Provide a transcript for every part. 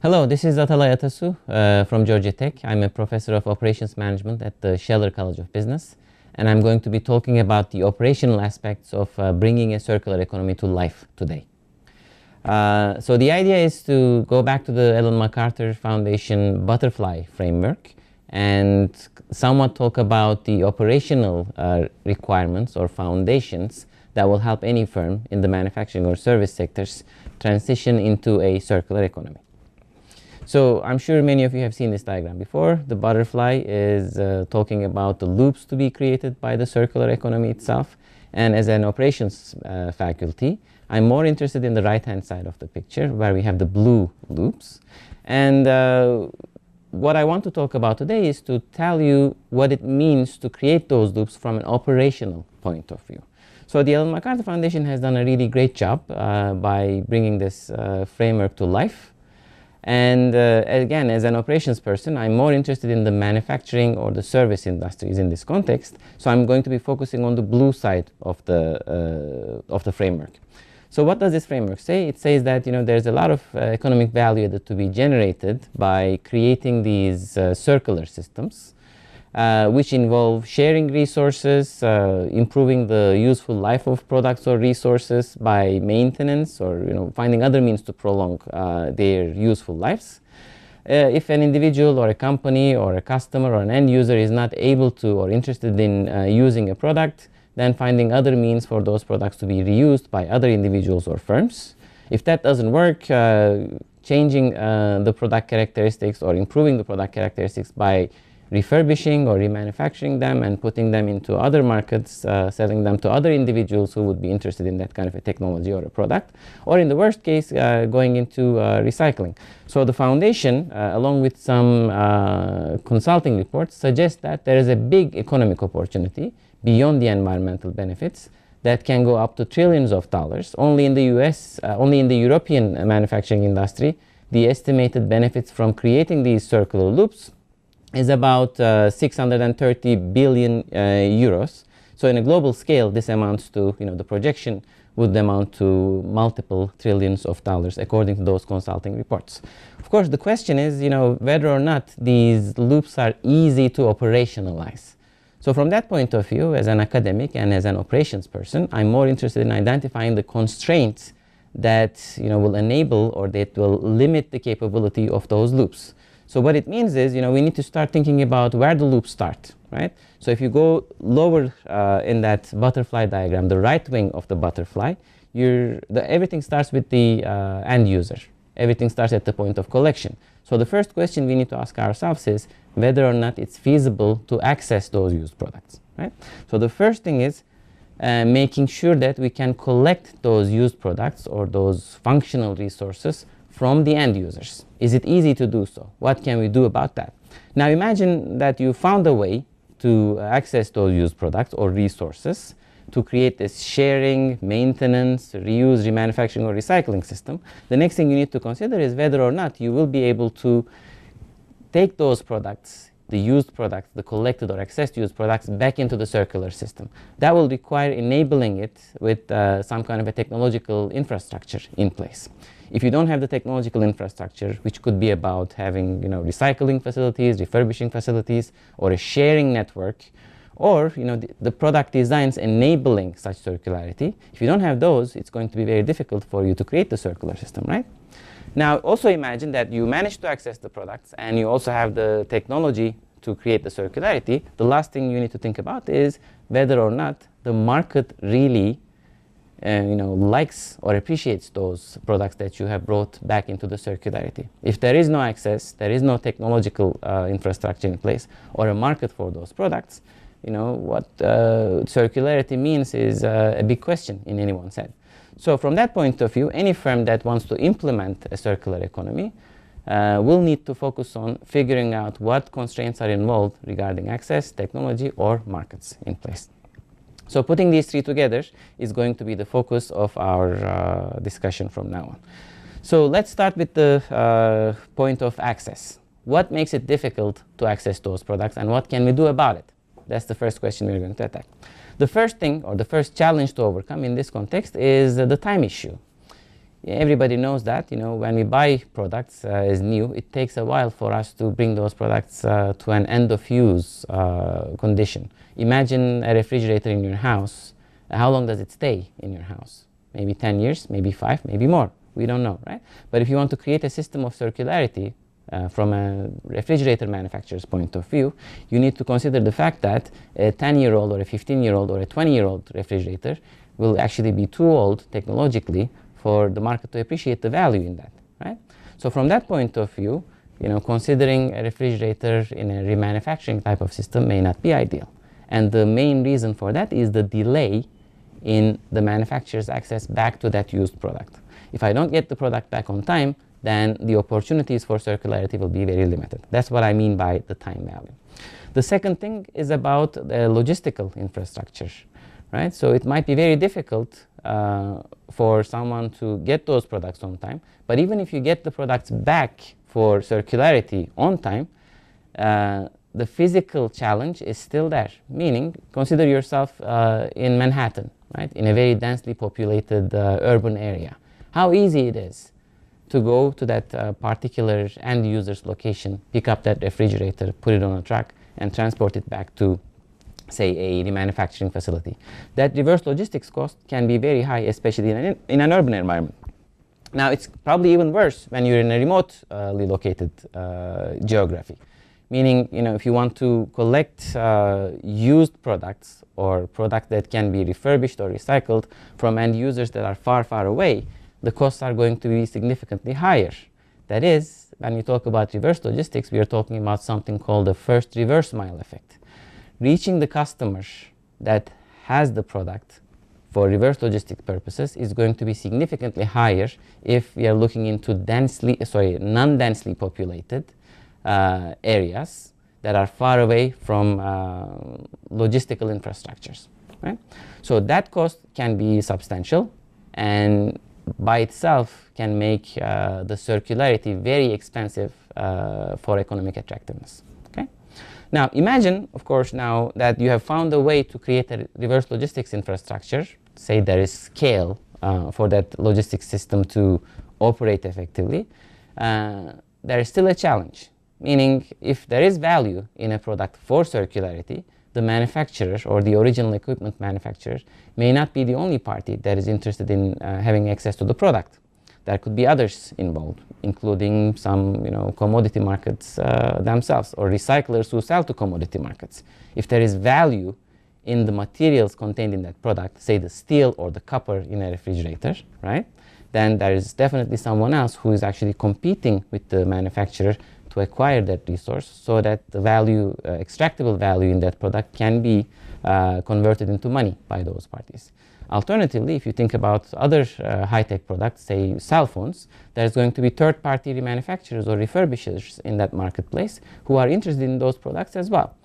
Hello, this is Atalay Atasu from Georgia Tech. I'm a professor of operations management at the Scheller College of Business, and I'm going to be talking about the operational aspects of bringing a circular economy to life today. So the idea is to go back to the Ellen MacArthur Foundation Butterfly Framework and somewhat talk about the operational requirements or foundations that will help any firm in the manufacturing or service sectors transition into a circular economy. So I'm sure many of you have seen this diagram before. The butterfly is talking about the loops to be created by the circular economy itself. And as an operations faculty, I'm more interested in the right-hand side of the picture where we have the blue loops. And what I want to talk about today is to tell you what it means to create those loops from an operational point of view. So the Ellen MacArthur Foundation has done a really great job by bringing this framework to life. And again, as an operations person, I'm more interested in the manufacturing or the service industries in this context. So I'm going to be focusing on the blue side of the framework. So what does this framework say? It says that there's a lot of economic value to be generated by creating these circular systems, which involve sharing resources, improving the useful life of products or resources by maintenance or finding other means to prolong their useful lives. If an individual or a company or a customer or an end user is not able to or interested in using a product, then finding other means for those products to be reused by other individuals or firms. If that doesn't work, changing the product characteristics or improving the product characteristics by refurbishing or remanufacturing them and putting them into other markets, selling them to other individuals who would be interested in that kind of a technology or a product, or in the worst case, going into recycling. So the foundation, along with some consulting reports, suggests that there is a big economic opportunity beyond the environmental benefits that can go up to trillions of dollars. Only in the US, only in the European manufacturing industry, the estimated benefits from creating these circular loops is about 630 billion euros. So in a global scale, this amounts to, the projection would amount to multiple trillions of dollars according to those consulting reports. Of course, the question is, whether or not these loops are easy to operationalize. So from that point of view, as an academic and as an operations person, I'm more interested in identifying the constraints that will enable or that will limit the capability of those loops. So what it means is, we need to start thinking about where the loops start, right? So if you go lower in that butterfly diagram, the right wing of the butterfly, everything starts with the end user. Everything starts at the point of collection. So the first question we need to ask ourselves is whether or not it's feasible to access those used products, right? So the first thing is making sure that we can collect those used products or those functional resources from the end users. Is it easy to do so? What can we do about that? Now imagine that you found a way to access those used products or resources to create this sharing, maintenance, reuse, remanufacturing, or recycling system. The next thing you need to consider is whether or not you will be able to take those products, the used products, the collected or accessed used products, back into the circular system. That will require enabling it with some kind of a technological infrastructure in place. If you don't have the technological infrastructure, which could be about having recycling facilities, refurbishing facilities, or a sharing network, or the product designs enabling such circularity, if you don't have those, it's going to be very difficult for you to create the circular system, right? Now also imagine that you manage to access the products and you also have the technology to create the circularity. The last thing you need to think about is whether or not the market really likes or appreciates those products that you have brought back into the circularity. If there is no access, there is no technological infrastructure in place or a market for those products, what circularity means is a big question in anyone's head. So from that point of view, any firm that wants to implement a circular economy will need to focus on figuring out what constraints are involved regarding access, technology, or markets in place. So putting these three together is going to be the focus of our discussion from now on. So let's start with the point of access. What makes it difficult to access those products and what can we do about it? That's the first question we're going to attack. The first thing or the first challenge to overcome in this context is the time issue. Everybody knows that, when we buy products as new, it takes a while for us to bring those products to an end of use condition. Imagine a refrigerator in your house. How long does it stay in your house? Maybe 10 years, maybe 5, maybe more. We don't know, right? But if you want to create a system of circularity from a refrigerator manufacturer's point of view, you need to consider the fact that a 10-year-old or a 15-year-old or a 20-year-old refrigerator will actually be too old technologically for the market to appreciate the value in that, right? So from that point of view, considering a refrigerator in a remanufacturing type of system may not be ideal. And the main reason for that is the delay in the manufacturer's access back to that used product. If I don't get the product back on time, then the opportunities for circularity will be very limited. That's what I mean by the time value. The second thing is about the logistical infrastructure, right? So it might be very difficult for someone to get those products on time, but even if you get the products back for circularity on time, the physical challenge is still there. Meaning, consider yourself in Manhattan, right? In a very densely populated urban area. How easy it is to go to that particular end user's location, pick up that refrigerator, put it on a truck, and transport it back to, say, a remanufacturing facility. That reverse logistics cost can be very high, especially in an urban environment. Now, it's probably even worse when you're in a remotely located geography. Meaning, if you want to collect used products or products that can be refurbished or recycled from end users that are far, far away, the costs are going to be significantly higher. That is, when we talk about reverse logistics, we are talking about something called the first reverse mile effect. Reaching the customer that has the product for reverse logistic purposes is going to be significantly higher if we are looking into non-densely populated areas that are far away from logistical infrastructures, right? So that cost can be substantial, and by itself can make the circularity very expensive for economic attractiveness. Okay? Now imagine, of course, now that you have found a way to create a reverse logistics infrastructure, say there is scale for that logistics system to operate effectively, there is still a challenge. Meaning, if there is value in a product for circularity, the manufacturer or the original equipment manufacturer may not be the only party that is interested in having access to the product. There could be others involved, including some commodity markets themselves, or recyclers who sell to commodity markets. If there is value in the materials contained in that product, say the steel or the copper in a refrigerator, right? Then there is definitely someone else who is actually competing with the manufacturer to acquire that resource, so that the value, extractable value in that product can be converted into money by those parties. Alternatively, if you think about other high-tech products, say cell phones, there's going to be third-party remanufacturers or refurbishers in that marketplace who are interested in those products as well.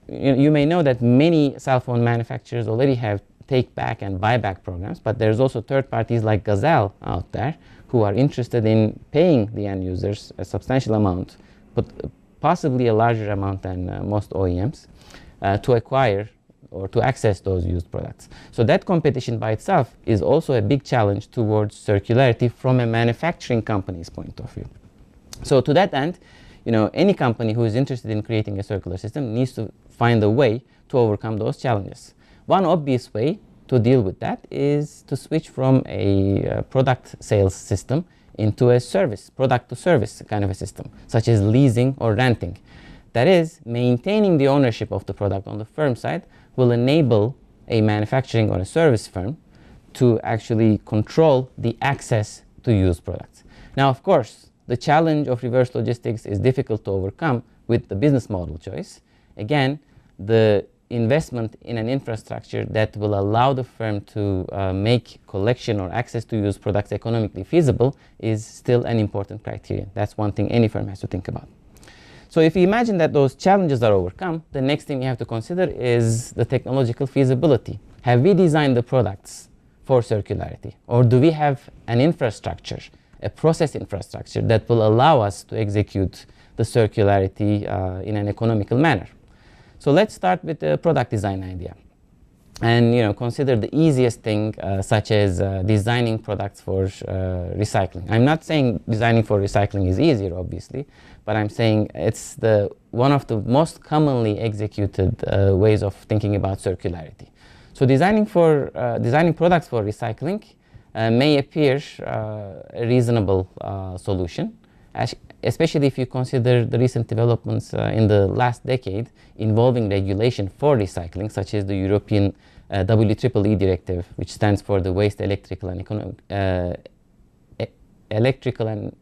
You may know that many cell phone manufacturers already have take-back and buy-back programs, but there's also third parties like Gazelle out there who are interested in paying the end users a substantial amount, but possibly a larger amount than most OEMs, to acquire or to access those used products. So that competition by itself is also a big challenge towards circularity from a manufacturing company's point of view. So to that end, any company who is interested in creating a circular system needs to find a way to overcome those challenges. One obvious way to deal with that is to switch from a product sales system into a service, product to service kind of a system, such as leasing or renting. That is, maintaining the ownership of the product on the firm side will enable a manufacturing or a service firm to actually control the access to used products. Now, of course, the challenge of reverse logistics is difficult to overcome with the business model choice. Again, the investment in an infrastructure that will allow the firm to make collection or access to used products economically feasible is still an important criterion. That's one thing any firm has to think about. So if you imagine that those challenges are overcome, the next thing you have to consider is the technological feasibility. Have we designed the products for circularity? Or do we have an infrastructure, a process infrastructure that will allow us to execute the circularity in an economical manner? So let's start with the product design idea. and consider the easiest thing, such as designing products for recycling. I'm not saying designing for recycling is easier, obviously, but I'm saying it's one of the most commonly executed ways of thinking about circularity. So designing products for recycling may appear a reasonable solution, especially if you consider the recent developments in the last decade involving regulation for recycling, such as the European WEEE directive, which stands for the Waste Electrical and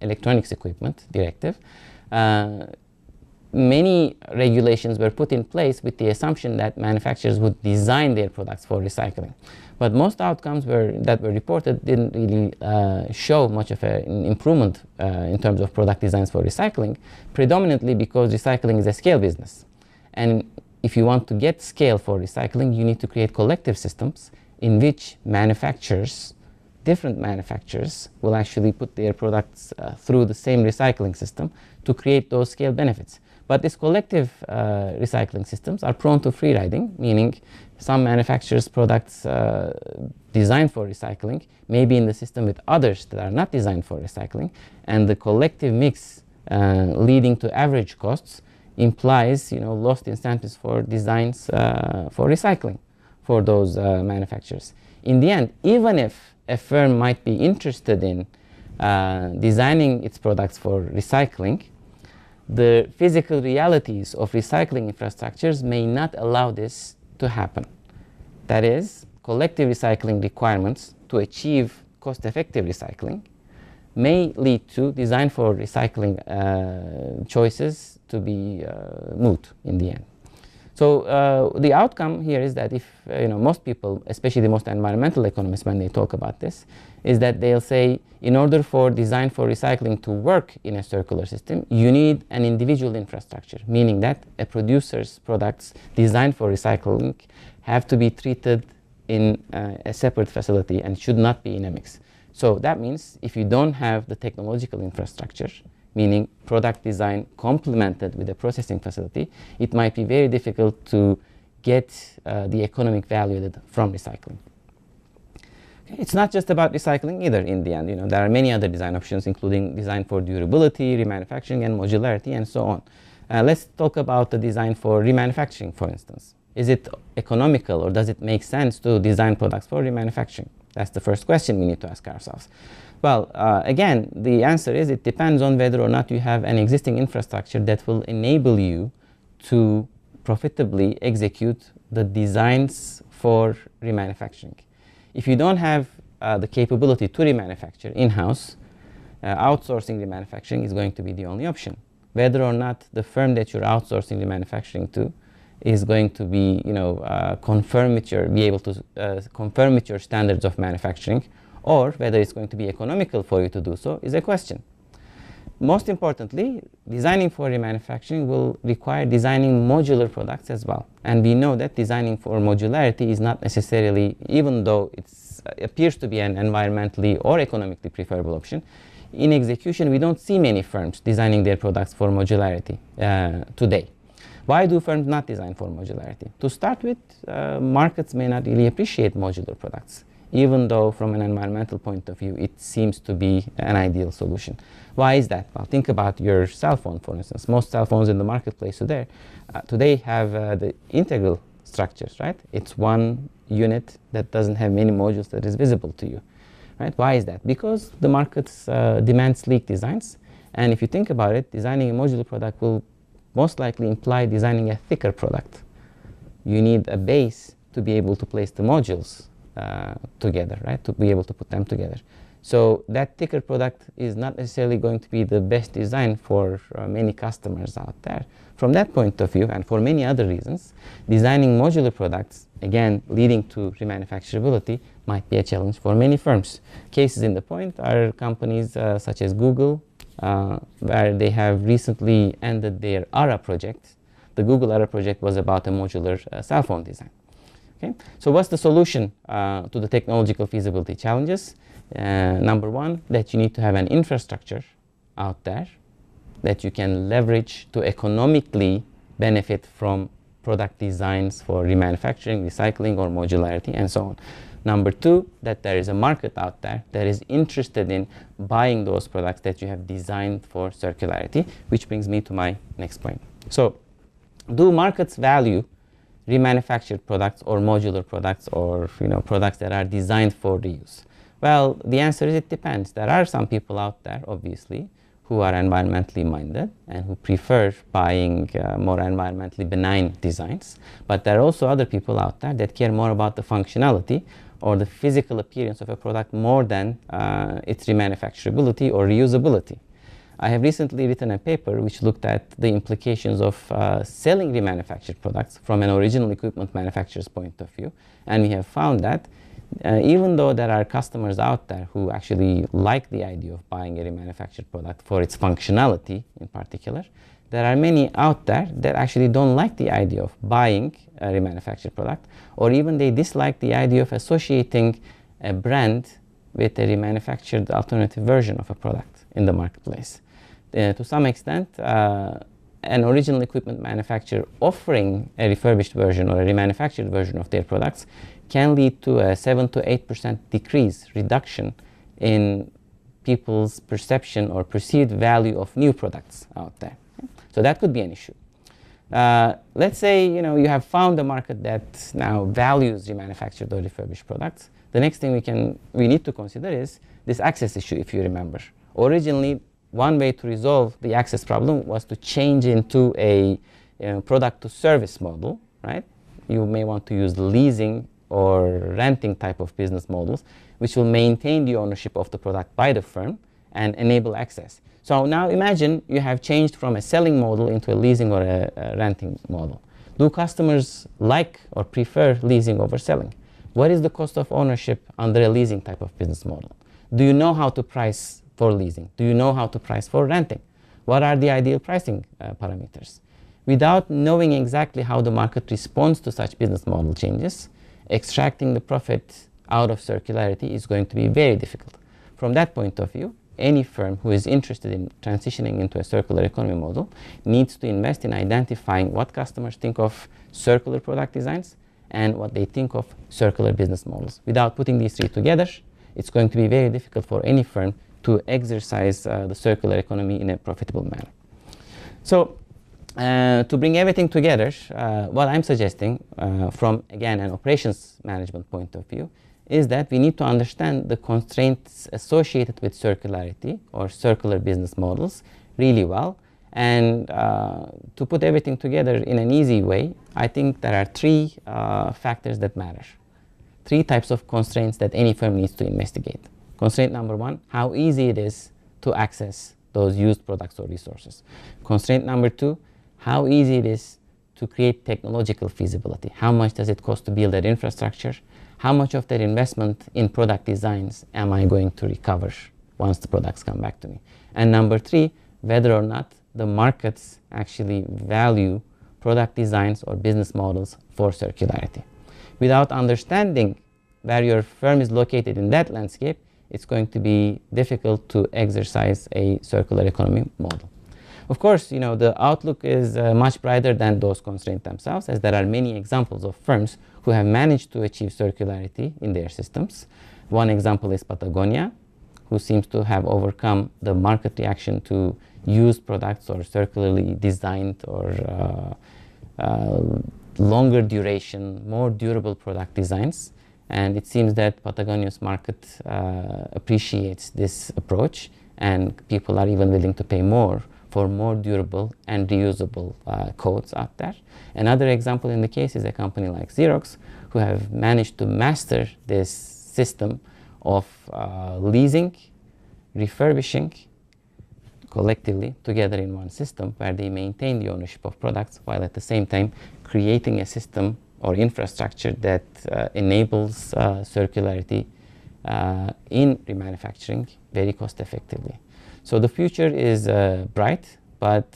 Electronics Equipment Directive. Many regulations were put in place with the assumption that manufacturers would design their products for recycling. But most outcomes that were reported didn't really show much of an improvement in terms of product designs for recycling, predominantly because recycling is a scale business. And if you want to get scale for recycling, you need to create collective systems in which different manufacturers will actually put their products through the same recycling system to create those scale benefits. But these collective recycling systems are prone to free riding, meaning some manufacturers' products designed for recycling may be in the system with others that are not designed for recycling, and the collective mix leading to average costs implies lost incentives for designs for recycling for those manufacturers. In the end, even if a firm might be interested in designing its products for recycling, the physical realities of recycling infrastructures may not allow this to happen. That is, collective recycling requirements to achieve cost-effective recycling may lead to design for recycling choices to be moot in the end. So the outcome here is that if most people, especially the most environmental economists, when they talk about this, is that they'll say in order for design for recycling to work in a circular system, you need an individual infrastructure, meaning that a producer's products designed for recycling have to be treated in a separate facility and should not be in a mix. So that means if you don't have the technological infrastructure, meaning product design complemented with a processing facility, it might be very difficult to get the economic value from recycling. It's not just about recycling either in the end. There are many other design options, including design for durability, remanufacturing, and modularity, and so on. Let's talk about the design for remanufacturing, for instance. Is it economical, or does it make sense to design products for remanufacturing? That's the first question we need to ask ourselves. Well, again, the answer is it depends on whether or not you have an existing infrastructure that will enable you to profitably execute the designs for remanufacturing. If you don't have the capability to remanufacture in-house, outsourcing remanufacturing is going to be the only option. Whether or not the firm that you're outsourcing remanufacturing to is going to be, be able to confirm with your standards of manufacturing, or whether it's going to be economical for you to do so is a question. Most importantly, designing for remanufacturing will require designing modular products as well. And we know that designing for modularity is not necessarily, even though it appears to be an environmentally or economically preferable option, in execution we don't see many firms designing their products for modularity today. Why do firms not design for modularity? To start with, markets may not really appreciate modular products, even though from an environmental point of view it seems to be an ideal solution. Why is that? Well, think about your cell phone, for instance. Most cell phones in the marketplace today have the integral structures, right? It's one unit that doesn't have many modules that is visible to you, right? Why is that? Because the markets demand sleek designs, and if you think about it, designing a modular product will most likely imply designing a thicker product. You need a base to be able to place the modules together, right? To be able to put them together. So that thicker product is not necessarily going to be the best design for many customers out there. From that point of view, and for many other reasons, designing modular products, again, leading to remanufacturability, might be a challenge for many firms. Cases in the point are companies such as Google, where they have recently ended their ARA project. The Google ARA project was about a modular cell phone design. Okay? So what's the solution to the technological feasibility challenges? Number one, that you need to have an infrastructure out there that you can leverage to economically benefit from product designs for remanufacturing, recycling, or modularity, and so on. Number two, that there is a market out there that is interested in buying those products that you have designed for circularity, which brings me to my next point. So, do markets value remanufactured products or modular products, or products that are designed for reuse? Well, the answer is it depends. There are some people out there, obviously, who are environmentally minded and who prefer buying more environmentally benign designs. But there are also other people out there that care more about the functionality or the physical appearance of a product more than its remanufacturability or reusability. I have recently written a paper which looked at the implications of selling remanufactured products from an original equipment manufacturer's point of view. And we have found that even though there are customers out there who actually like the idea of buying a remanufactured product for its functionality in particular, there are many out there that actually don't like the idea of buying a remanufactured product, or even they dislike the idea of associating a brand with a remanufactured alternative version of a product in the marketplace. To some extent, an original equipment manufacturer offering a refurbished version or a remanufactured version of their products can lead to a 7 to 8% reduction in people's perception or perceived value of new products out there. So that could be an issue. Let's say you have found a market that now values remanufactured or refurbished products. The next thing we need to consider is this access issue. If you remember, originally one way to resolve the access problem was to change into a product to service model, right? You may want to use leasing or renting type of business models, which will maintain the ownership of the product by the firm and enable access. So now imagine you have changed from a selling model into a leasing or a renting model. Do customers like or prefer leasing over selling? What is the cost of ownership under a leasing type of business model? Do you know how to price for leasing? Do you know how to price for renting? What are the ideal pricing parameters? Without knowing exactly how the market responds to such business model changes, extracting the profit out of circularity is going to be very difficult. From that point of view, any firm who is interested in transitioning into a circular economy model needs to invest in identifying what customers think of circular product designs and what they think of circular business models. Without putting these three together, it's going to be very difficult for any firm to exercise the circular economy in a profitable manner. So, to bring everything together, what I'm suggesting from, again, an operations management point of view is that we need to understand the constraints associated with circularity or circular business models really well. And to put everything together in an easy way, I think there are three factors that matter. Three types of constraints that any firm needs to investigate. Constraint number one, how easy it is to access those used products or resources. Constraint number two, how easy it is to create technological feasibility. How much does it cost to build that infrastructure? How much of that investment in product designs am I going to recover once the products come back to me? And number three, whether or not the markets actually value product designs or business models for circularity. Without understanding where your firm is located in that landscape, it's going to be difficult to exercise a circular economy model. Of course, the outlook is much brighter than those constraints themselves, as there are many examples of firms who have managed to achieve circularity in their systems. One example is Patagonia, who seems to have overcome the market reaction to used products or circularly designed or longer duration, more durable product designs. And it seems that Patagonia's market appreciates this approach, and people are even willing to pay more for more durable and reusable coats out there. Another example in the case is a company like Xerox, who have managed to master this system of leasing, refurbishing collectively together in one system, where they maintain the ownership of products while at the same time creating a system or infrastructure that enables circularity in remanufacturing very cost effectively. So the future is bright, but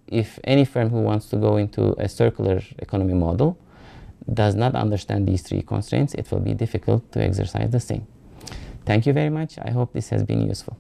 if any firm who wants to go into a circular economy model does not understand these three constraints, it will be difficult to exercise the same. Thank you very much. I hope this has been useful.